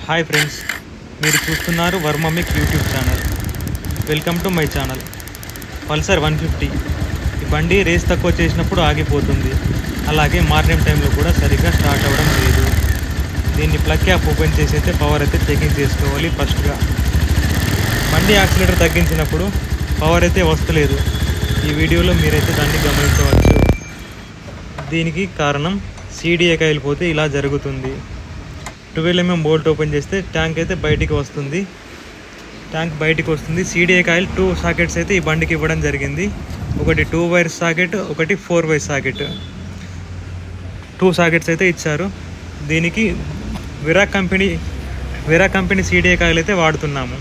Hi friends, మీరు చూస్తున్నారు వర్మమిక్ YouTube channel. Welcome to my channel. Pulsar 150 ఈ బండి రేస్ తక్కువ చేసినప్పుడు ఆగిపోతుంది, అలాగే మార్నింగ్ టైంలో కూడా సరిగ్గా స్టార్ట్ అవ్వడం లేదు. దీన్ని ప్లగ్ క్యాప్ ఓపెన్ చేసి అయితే పవర్ అయితే చెకింగ్ చేసుకోవాలి. ఫస్ట్గా బండి యాక్సిలేటర్ తగ్గించినప్పుడు పవర్ అయితే వస్తలేదు. ఈ వీడియోలో మీరైతే దాన్ని గమనించవచ్చు. దీనికి కారణం CDA కాయిల్ పోతే ఇలా జరుగుతుంది. 12 mm బోల్ట్ ఓపెన్ చేస్తే ట్యాంక్ అయితే బయటికి వస్తుంది. CDA కాయిల్ 2 సాకెట్స్ అయితే ఈ బండికి ఇవ్వడం జరిగింది. ఒకటి 2 వైర్ సాకెట్, ఒకటి 4 వైర్ సాకెట్. 2 సాకెట్స్ అయితే ఇచ్చారు. దీనికి విరా కంపెనీ CDA కాయిల్ అయితే వాడుతున్నాము.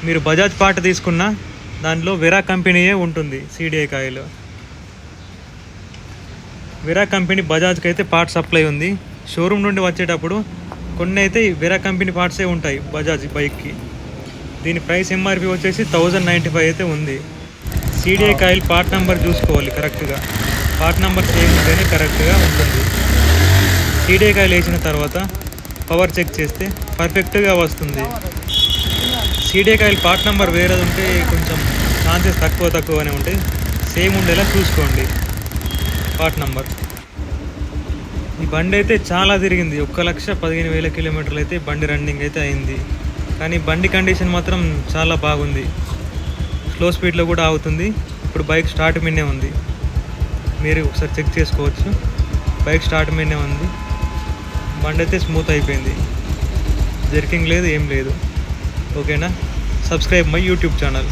మీరు బజాజ్ పార్ట్ తీసుకున్న దాంట్లో విరా కంపెనీయే ఉంటుంది. CDA కాయిల్ విరా కంపెనీ బజాజ్కి అయితే పార్ట్ సప్లై ఉంది. షోరూమ్ నుండి వచ్చేటప్పుడు కొన్ని అయితే విరా కంపెనీ పార్ట్సే ఉంటాయి బజాజ్ బైక్కి. దీని ప్రైస్ MRP వచ్చేసి 1095 అయితే ఉంది. CDA కాయిల్ పార్ట్ నెంబర్ చూసుకోవాలి కరెక్ట్గా. పార్ట్ నెంబర్ సేమ్ ఉంటేనే కరెక్ట్గా ఉంటుంది. CDA కాయిల్ వేసిన తర్వాత పవర్ చెక్ చేస్తే పర్ఫెక్ట్గా వస్తుంది. CDA కాయిల్ పార్ట్ నెంబర్ వేరేది ఉంటే కొంచెం ఛాన్సెస్ తక్కువనే ఉంటాయి. సేమ్ ఉండేలా చూసుకోండి పార్ట్ నెంబర్. ఈ బండి అయితే చాలా తిరిగింది. 1,15,000 కిలోమీటర్లు అయితే బండి రన్నింగ్ అయితే అయింది. కానీ బండి కండిషన్ మాత్రం చాలా బాగుంది. స్లో స్పీడ్లో కూడా ఆగుతుంది. ఇప్పుడు బైక్ స్టార్ట్ మీదనే ఉంది. మీరు ఒకసారి చెక్ చేసుకోవచ్చు. బైక్ స్టార్ట్ మీదనే ఉంది. బండి అయితే స్మూత్ అయిపోయింది. జర్కింగ్ లేదు, ఏం లేదు. ఓకేనా? Subscribe my YouTube channel.